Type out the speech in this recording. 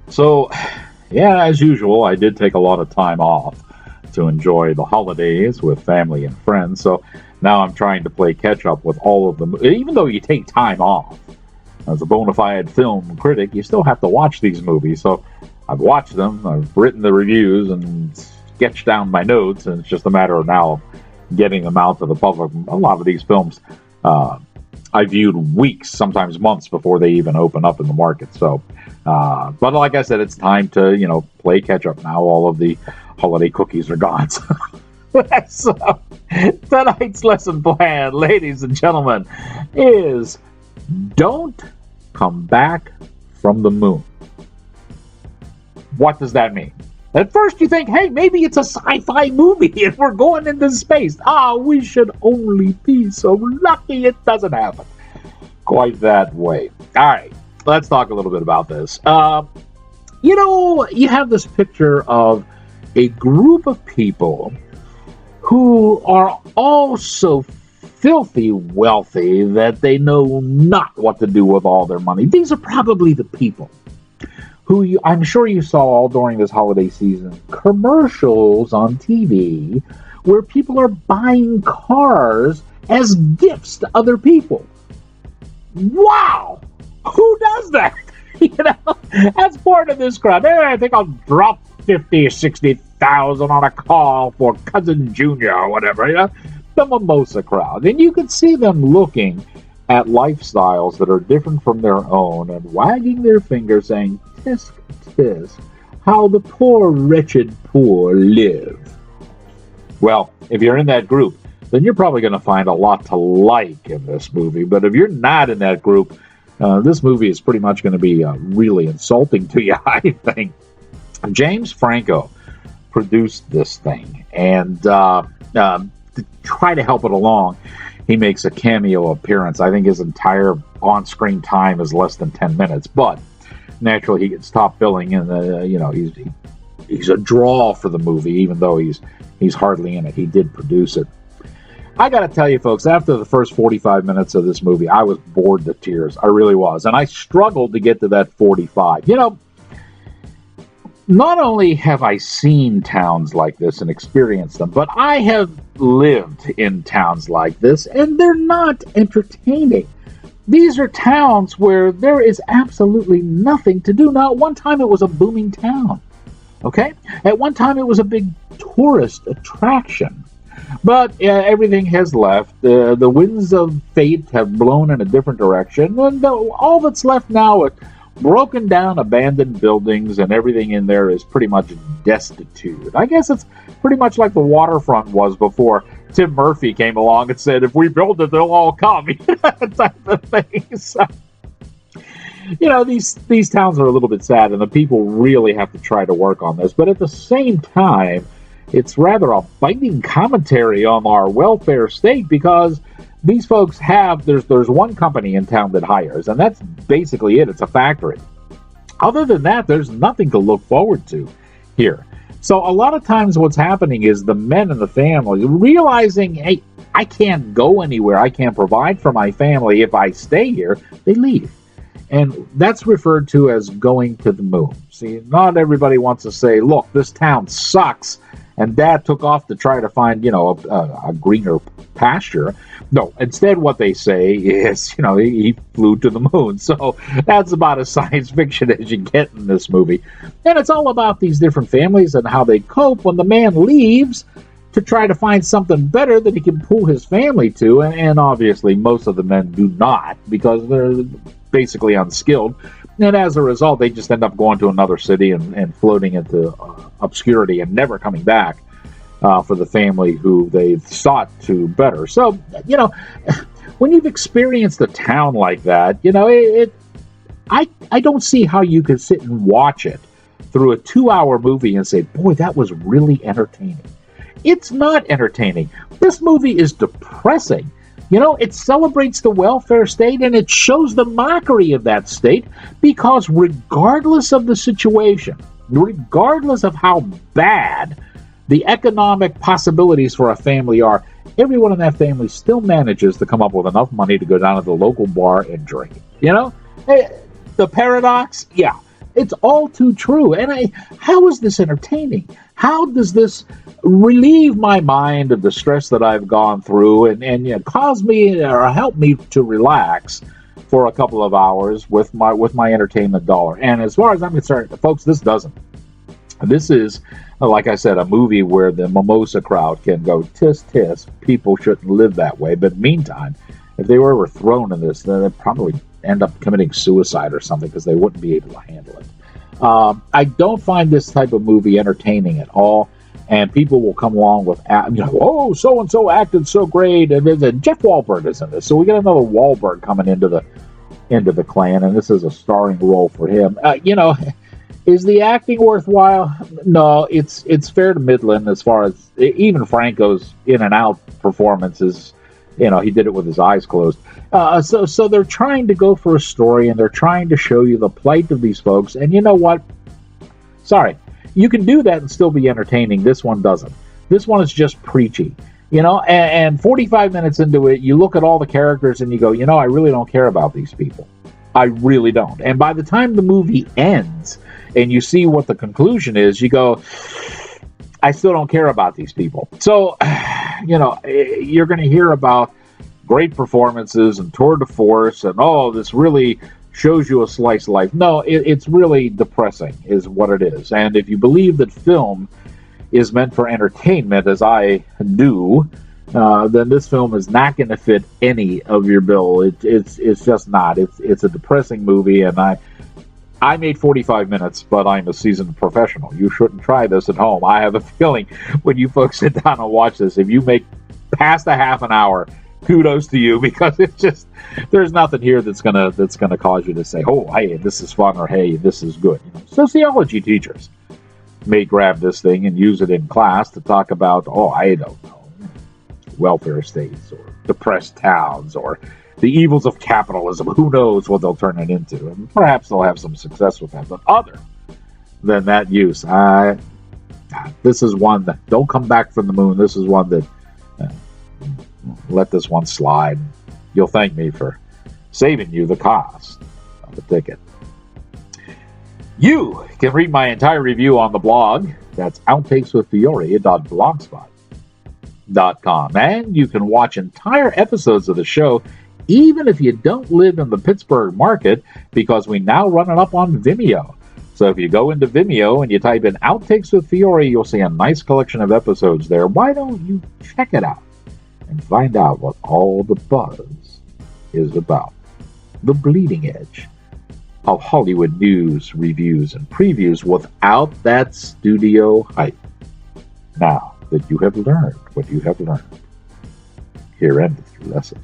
So, yeah, as usual, I did take a lot of time off to enjoy the holidays with family and friends. So now I'm trying to play catch up with all of them. Even though you take time off, as a bona fide film critic, you still have to watch these movies. So I've watched them, I've written the reviews, and sketched down my notes, and it's just a matter of now getting them out to the public. A lot of these films uh, I viewed weeks, sometimes months before they even open up in the market. So, but like I said, it's time to play catch up now. All of the holiday cookies are gone. So tonight's lesson plan, ladies and gentlemen, is don't come back from the moon. What does that mean? At first you think, hey, maybe it's a sci-fi movie and we're going into space. We should only be so lucky it doesn't happen quite that way. All right, let's talk a little bit about this. You have this picture of a group of people who are all so filthy wealthy that they know not what to do with all their money. These are probably the people who I'm sure you saw all during this holiday season, commercials on TV where people are buying cars as gifts to other people. Wow! Who does that? That's part of this crowd. Hey, I think I'll drop 50, 60,000 on a car for cousin Junior or whatever, the mimosa crowd. And you can see them looking at lifestyles that are different from their own and wagging their finger saying, tisk, tisk, how the poor, wretched poor live. Well, if you're in that group, then you're probably going to find a lot to like in this movie. But if you're not in that group, this movie is pretty much going to be really insulting to you, I think. James Franco produced this thing, and to try to help it along, he makes a cameo appearance. I think his entire on-screen time is less than 10 minutes, but naturally he gets top billing, and he's a draw for the movie, even though he's hardly in it. He did produce it. I got to tell you, folks, after the first 45 minutes of this movie, I was bored to tears. I really was, and I struggled to get to that 45. Not only have I seen towns like this and experienced them, but I have lived in towns like this, and they're not entertaining. These are towns where there is absolutely nothing to do. Now, at one time it was a booming town, okay? At one time it was a big tourist attraction. But everything has left. The winds of fate have blown in a different direction, and all that's left now are broken down, abandoned buildings, and everything in there is pretty much destitute. I guess it's pretty much like the waterfront was before Tim Murphy came along and said, if we build it, they'll all come. Type of thing. So, these towns are a little bit sad, and the people really have to try to work on this. But at the same time, it's rather a biting commentary on our welfare state, because these folks there's one company in town that hires, and that's basically it. It's a factory. Other than that, there's nothing to look forward to here. So a lot of times what's happening is the men in the family realizing, hey, I can't go anywhere. I can't provide for my family if I stay here. They leave. And that's referred to as going to the moon. See, not everybody wants to say, look, this town sucks, and Dad took off to try to find, a greener pasture. No, instead what they say is, he flew to the moon. So that's about as science fiction as you get in this movie. And it's all about these different families and how they cope when the man leaves to try to find something better that he can pull his family to. And obviously most of the men do not, because they're basically unskilled. And as a result, they just end up going to another city and floating into obscurity and never coming back for the family who they've sought to better. So, when you've experienced a town like that, I don't see how you could sit and watch it through a 2-hour movie and say, boy, that was really entertaining. It's not entertaining. This movie is depressing. It celebrates the welfare state, and it shows the mockery of that state, because regardless of the situation, regardless of how bad the economic possibilities for a family are, everyone in that family still manages to come up with enough money to go down to the local bar and drink. The paradox? Yeah. It's all too true. And how is this entertaining? How does this relieve my mind of the stress that I've gone through and cause me or help me to relax for a couple of hours with my entertainment dollar? And as far as I'm concerned, folks, this doesn't. This is, like I said, a movie where the mimosa crowd can go, tisk, tisk. People shouldn't live that way. But meantime, if they were ever thrown in this, then they'd probably end up committing suicide or something because they wouldn't be able to handle it. I don't find this type of movie entertaining at all. And people will come along with, oh, so-and-so acted so great. And Jeff Wahlberg is in this. So we got another Wahlberg coming into the clan, and this is a starring role for him. Is the acting worthwhile? No, it's fair to middling as far as even Franco's in and out performances. He did it with his eyes closed. So they're trying to go for a story, and they're trying to show you the plight of these folks. And you know what? Sorry, you can do that and still be entertaining. This one doesn't. This one is just preachy. And 45 minutes into it, you look at all the characters and you go, I really don't care about these people. I really don't. And by the time the movie ends and you see what the conclusion is, you go, I still don't care about these people. So, you're going to hear about great performances and tour de force and, this really shows you a slice of life. No, it's really depressing is what it is. And if you believe that film is meant for entertainment, as I do, then this film is not going to fit any of your bill. It's just not. It's a depressing movie, and I made 45 minutes, but I'm a seasoned professional. You shouldn't try this at home. I have a feeling when you folks sit down and watch this, if you make past a half an hour, kudos to you, because it's just, there's nothing here that's gonna cause you to say, oh, hey, this is fun, or hey, this is good. Sociology teachers may grab this thing and use it in class to talk about, I don't know, welfare states or depressed towns or the evils of capitalism. Who knows what they'll turn it into? And perhaps they'll have some success with that. But other than that use, this is one that, don't come back from the moon. This is one that, let this one slide. You'll thank me for saving you the cost of the ticket. You can read my entire review on the blog. That's outtakeswithfiore.blogspot.com. And you can watch entire episodes of the show even if you don't live in the Pittsburgh market, because we now run it up on Vimeo. So if you go into Vimeo and you type in Outtakes with Fiore, you'll see a nice collection of episodes there. Why don't you check it out and find out what all the buzz is about? The bleeding edge of Hollywood news, reviews, and previews without that studio hype. Now that you have learned what you have learned, here endeth your lesson.